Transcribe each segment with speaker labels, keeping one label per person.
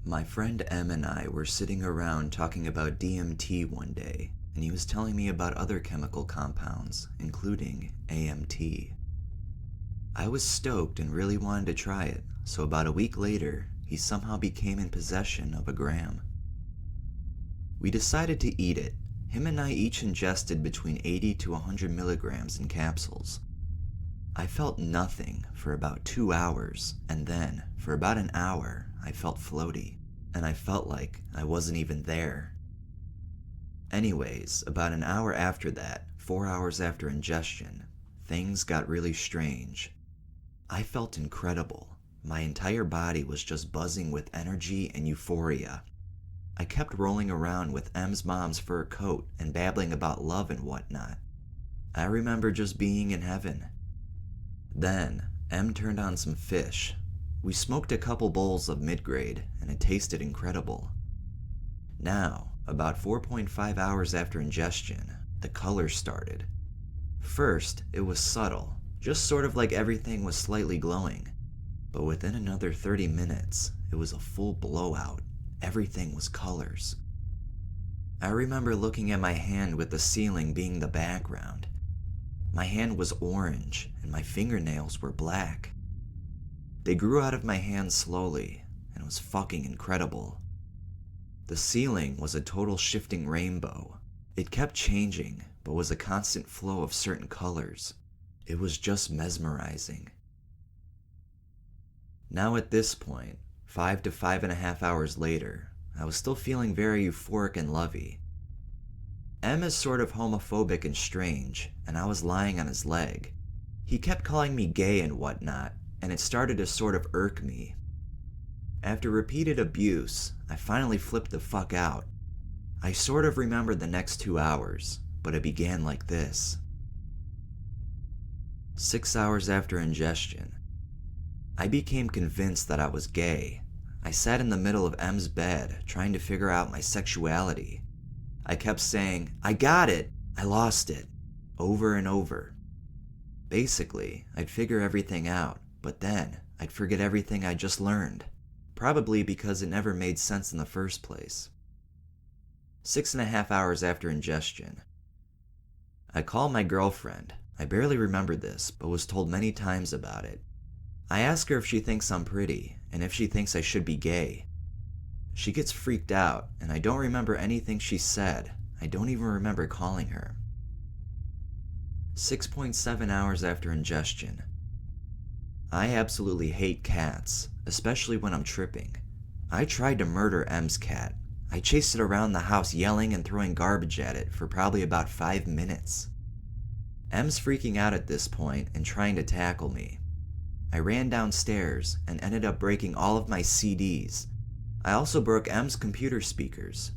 Speaker 1: My friend Em and I were sitting around talking about DMT one day, and he was telling me about other chemical compounds, including AMT. I was stoked and really wanted to try it, so about a week later, he somehow became in possession of a gram. We decided to eat it. Him and I each ingested between 80 to 100 milligrams in capsules. I felt nothing for about 2 hours, and then, for about an hour, I felt floaty, and I felt like I wasn't even there. Anyways, about an hour after that, 4 hours after ingestion, things got really strange. I felt incredible. My entire body was just buzzing with energy and euphoria. I kept rolling around with Em's mom's fur coat and babbling about love and whatnot. I remember just being in heaven. Then, Em turned on some fish. We smoked a couple bowls of mid-grade, and it tasted incredible. Now, about 4.5 hours after ingestion, the color started. First, it was subtle, just sort of like everything was slightly glowing. But within another 30 minutes, it was a full blowout. Everything was colors. I remember looking at my hand with the ceiling being the background. My hand was orange, and my fingernails were black. They grew out of my hand slowly, and it was fucking incredible. The ceiling was a total shifting rainbow. It kept changing, but was a constant flow of certain colors. It was just mesmerizing. Now at this point, 5 to 5.5 hours later, I was still feeling very euphoric and lovey. Em is sort of homophobic and strange, and I was lying on his leg. He kept calling me gay and whatnot, and it started to sort of irk me. After repeated abuse, I finally flipped the fuck out. I sort of remember the next 2 hours, but it began like this. 6 hours after ingestion, I became convinced that I was gay. I sat in the middle of Em's bed, trying to figure out my sexuality. I kept saying, "I got it, I lost it," over and over. Basically, I'd figure everything out, but then I'd forget everything I just learned. Probably because it never made sense in the first place. 6.5 hours after ingestion, I called my girlfriend. I barely remembered this, but was told many times about it. I ask her if she thinks I'm pretty, and if she thinks I should be gay. She gets freaked out, and I don't remember anything she said. I don't even remember calling her. 6.7 hours after ingestion. I absolutely hate cats, especially when I'm tripping. I tried to murder Em's cat. I chased it around the house yelling and throwing garbage at it for probably about 5 minutes. Em's freaking out at this point and trying to tackle me. I ran downstairs and ended up breaking all of my CDs. I also broke Em's computer speakers.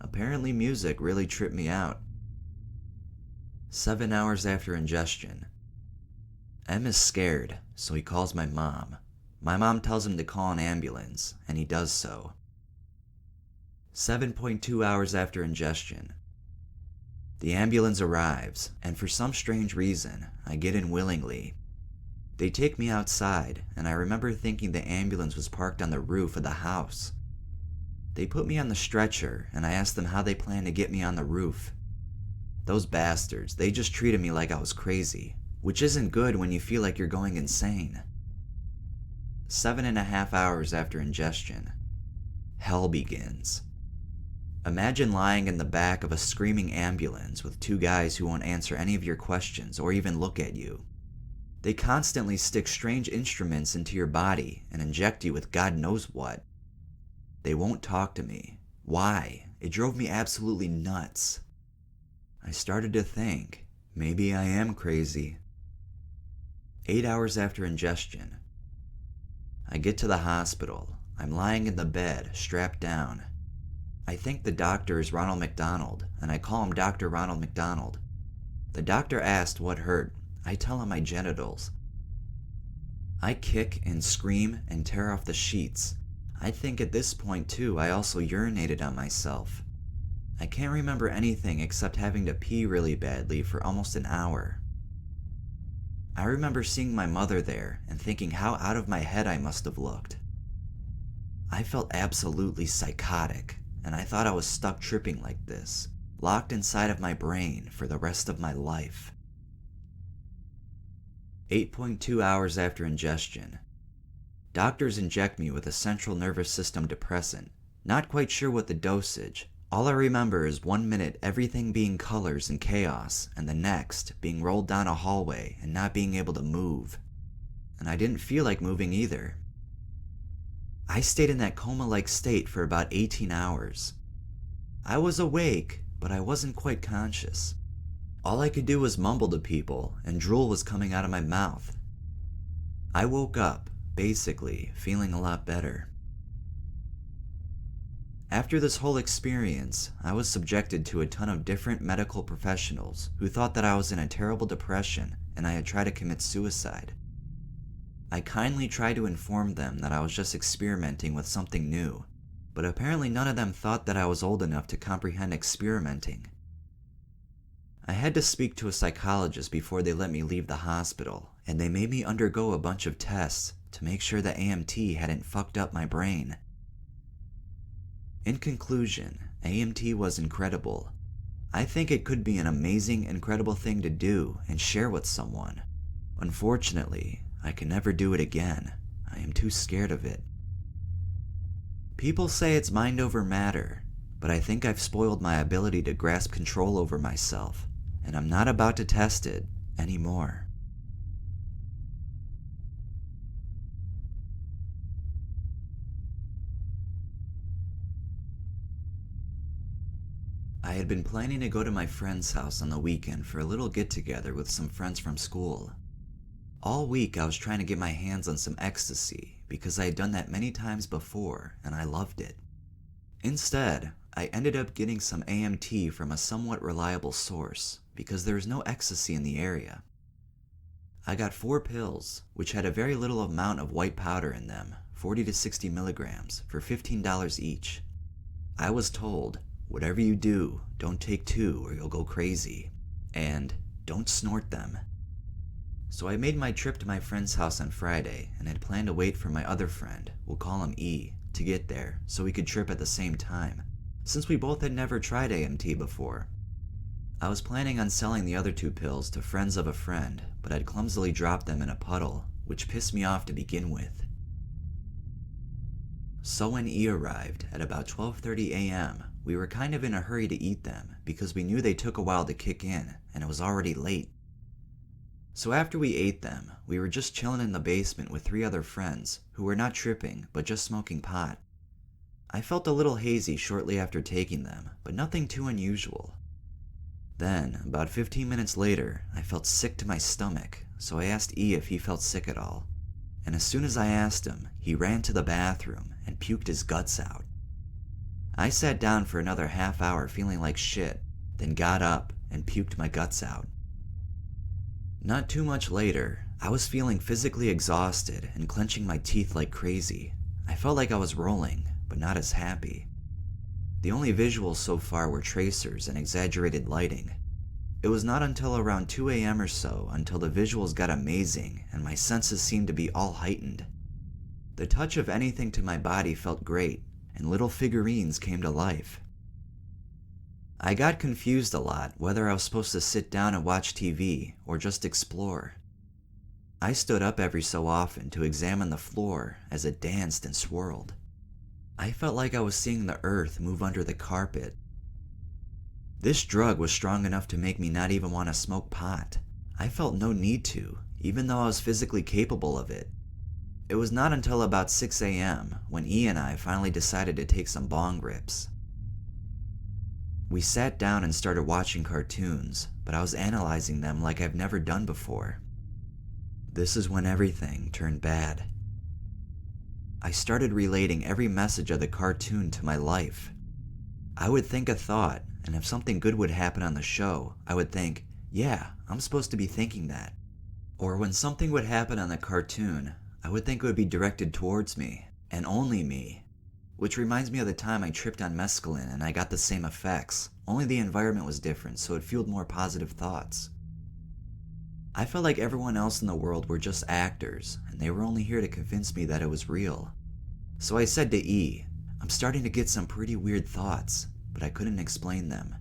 Speaker 1: Apparently music really tripped me out. 7 hours after ingestion. Em is scared, so he calls my mom. My mom tells him to call an ambulance, and he does so. 7.2 hours after ingestion. The ambulance arrives, and for some strange reason, I get in willingly. They take me outside, and I remember thinking the ambulance was parked on the roof of the house. They put me on the stretcher, and I asked them how they planned to get me on the roof. Those bastards, they just treated me like I was crazy, which isn't good when you feel like you're going insane. 7.5 hours after ingestion. Hell begins. Imagine lying in the back of a screaming ambulance with 2 guys who won't answer any of your questions or even look at you. They constantly stick strange instruments into your body and inject you with God knows what. They won't talk to me. Why? It drove me absolutely nuts. I started to think, maybe I am crazy. 8 hours after ingestion. I get to the hospital. I'm lying in the bed, strapped down. I think the doctor is Ronald McDonald, and I call him Dr. Ronald McDonald. The doctor asked what hurt. I tell him my genitals. I kick and scream and tear off the sheets. I think at this point too, I also urinated on myself. I can't remember anything except having to pee really badly for almost an hour. I remember seeing my mother there and thinking how out of my head I must have looked. I felt absolutely psychotic, and I thought I was stuck tripping like this, locked inside of my brain for the rest of my life. 8.2 hours after ingestion. Doctors inject me with a central nervous system depressant. Not quite sure what the dosage. All I remember is 1 minute everything being colors and chaos, and the next being rolled down a hallway and not being able to move. And I didn't feel like moving either. I stayed in that coma-like state for about 18 hours. I was awake, but I wasn't quite conscious. All I could do was mumble to people, and drool was coming out of my mouth. I woke up, basically, feeling a lot better. After this whole experience, I was subjected to a ton of different medical professionals who thought that I was in a terrible depression and I had tried to commit suicide. I kindly tried to inform them that I was just experimenting with something new, but apparently none of them thought that I was old enough to comprehend experimenting. I had to speak to a psychologist before they let me leave the hospital, and they made me undergo a bunch of tests to make sure that AMT hadn't fucked up my brain. In conclusion, AMT was incredible. I think it could be an amazing, incredible thing to do and share with someone. Unfortunately, I can never do it again. I am too scared of it. People say it's mind over matter, but I think I've spoiled my ability to grasp control over myself, and I'm not about to test it anymore. I had been planning to go to my friend's house on the weekend for a little get-together with some friends from school. All week I was trying to get my hands on some ecstasy because I had done that many times before and I loved it. Instead, I ended up getting some AMT from a somewhat reliable source because there was no ecstasy in the area. I got 4 pills, which had a very little amount of white powder in them, 40 to 60 milligrams, for $15 each. I was told, whatever you do, don't take 2 or you'll go crazy, and don't snort them. So I made my trip to my friend's house on Friday and had planned to wait for my other friend, we'll call him E, to get there so we could trip at the same time, since we both had never tried AMT before. I was planning on selling the other 2 pills to friends of a friend, but I'd clumsily dropped them in a puddle, which pissed me off to begin with. So when E arrived at about 12:30 a.m., we were kind of in a hurry to eat them because we knew they took a while to kick in and it was already late. So after we ate them, we were just chilling in the basement with 3 other friends who were not tripping but just smoking pot. I felt a little hazy shortly after taking them, but nothing too unusual. Then, about 15 minutes later, I felt sick to my stomach, so I asked E if he felt sick at all. And as soon as I asked him, he ran to the bathroom and puked his guts out. I sat down for another half hour feeling like shit, then got up and puked my guts out. Not too much later, I was feeling physically exhausted and clenching my teeth like crazy. I felt like I was rolling, but not as happy. The only visuals so far were tracers and exaggerated lighting. It was not until around 2 a.m. or so until the visuals got amazing and my senses seemed to be all heightened. The touch of anything to my body felt great, and little figurines came to life. I got confused a lot whether I was supposed to sit down and watch TV or just explore. I stood up every so often to examine the floor as it danced and swirled. I felt like I was seeing the earth move under the carpet. This drug was strong enough to make me not even want to smoke pot. I felt no need to, even though I was physically capable of it. It was not until about 6 a.m. when E and I finally decided to take some bong rips. We sat down and started watching cartoons, but I was analyzing them like I've never done before. This is when everything turned bad. I started relating every message of the cartoon to my life. I would think a thought, and if something good would happen on the show, I would think, yeah, I'm supposed to be thinking that. Or when something would happen on the cartoon, I would think it would be directed towards me, and only me. Which reminds me of the time I tripped on mescaline and I got the same effects, only the environment was different so it fueled more positive thoughts. I felt like everyone else in the world were just actors, and they were only here to convince me that it was real. So I said to E, I'm starting to get some pretty weird thoughts, but I couldn't explain them.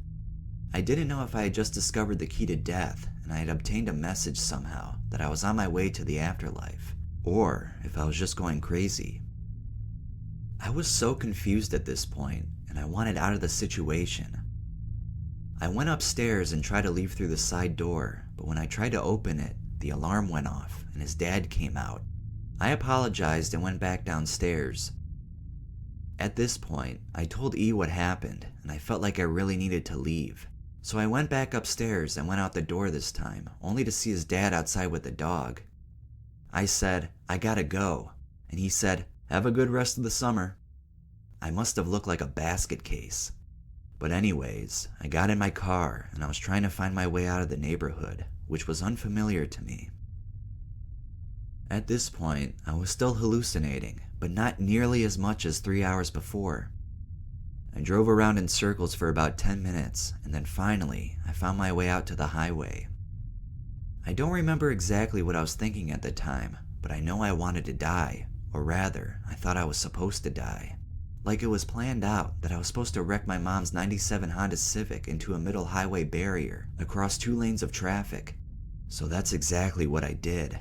Speaker 1: I didn't know if I had just discovered the key to death and I had obtained a message somehow that I was on my way to the afterlife, or if I was just going crazy. I was so confused at this point, and I wanted out of the situation. I went upstairs and tried to leave through the side door, but when I tried to open it, the alarm went off and his dad came out. I apologized and went back downstairs. At this point, I told E what happened, and I felt like I really needed to leave. So I went back upstairs and went out the door this time, only to see his dad outside with the dog. I said, I gotta go, and he said, have a good rest of the summer. I must have looked like a basket case. But anyways, I got in my car and I was trying to find my way out of the neighborhood, which was unfamiliar to me. At this point, I was still hallucinating, but not nearly as much as 3 hours before. I drove around in circles for about 10 minutes, and then finally, I found my way out to the highway. I don't remember exactly what I was thinking at the time, but I know I wanted to die, or rather, I thought I was supposed to die. Like it was planned out that I was supposed to wreck my mom's 97 Honda Civic into a middle highway barrier across 2 lanes of traffic. So that's exactly what I did.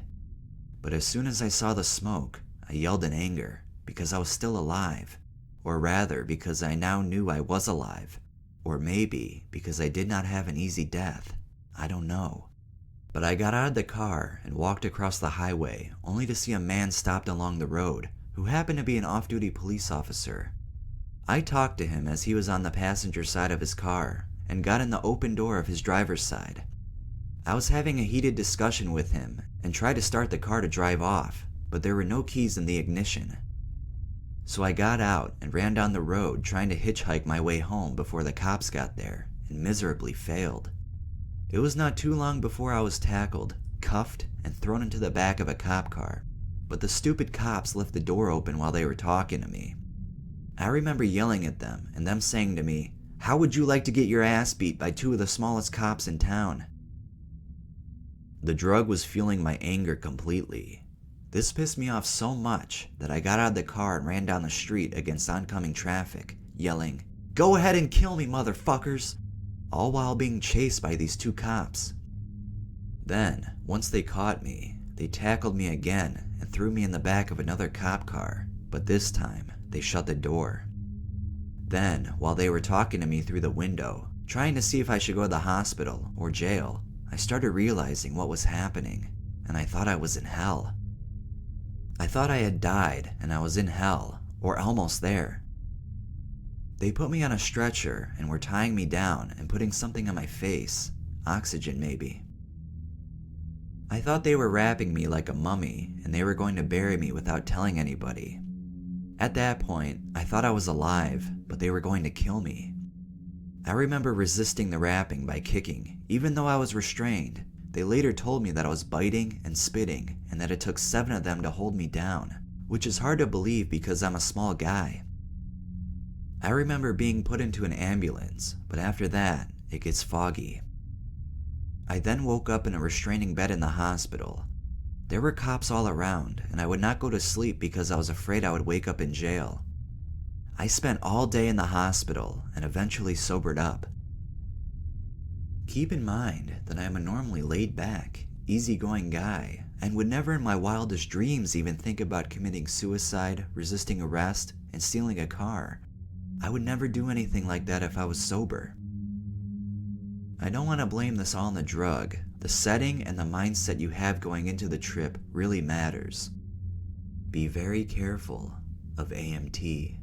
Speaker 1: But as soon as I saw the smoke, I yelled in anger because I was still alive. Or rather, because I now knew I was alive. Or maybe because I did not have an easy death. I don't know. But I got out of the car and walked across the highway, only to see a man stopped along the road who happened to be an off-duty police officer. I talked to him as he was on the passenger side of his car and got in the open door of his driver's side. I was having a heated discussion with him and tried to start the car to drive off, but there were no keys in the ignition. So I got out and ran down the road trying to hitchhike my way home before the cops got there, and miserably failed. It was not too long before I was tackled, cuffed, and thrown into the back of a cop car, but the stupid cops left the door open while they were talking to me. I remember yelling at them and them saying to me, "How would you like to get your ass beat by 2 of the smallest cops in town?" The drug was fueling my anger completely. This pissed me off so much that I got out of the car and ran down the street against oncoming traffic, yelling, "Go ahead and kill me, motherfuckers!" all while being chased by these 2 cops. Then, once they caught me, they tackled me again and threw me in the back of another cop car, but this time, they shut the door. Then, while they were talking to me through the window, trying to see if I should go to the hospital or jail, I started realizing what was happening, and I thought I was in hell. I thought I had died and I was in hell, or almost there. They put me on a stretcher and were tying me down and putting something on my face, oxygen maybe. I thought they were wrapping me like a mummy and they were going to bury me without telling anybody. At that point, I thought I was alive, but they were going to kill me. I remember resisting the wrapping by kicking, even though I was restrained. They later told me that I was biting and spitting and that it took 7 of them to hold me down, which is hard to believe because I'm a small guy. I remember being put into an ambulance, but after that, it gets foggy. I then woke up in a restraining bed in the hospital. There were cops all around, and I would not go to sleep because I was afraid I would wake up in jail. I spent all day in the hospital and eventually sobered up. Keep in mind that I am a normally laid-back, easygoing guy and would never in my wildest dreams even think about committing suicide, resisting arrest, and stealing a car. I would never do anything like that if I was sober. I don't want to blame this all on the drug. The setting and the mindset you have going into the trip really matters. Be very careful of AMT.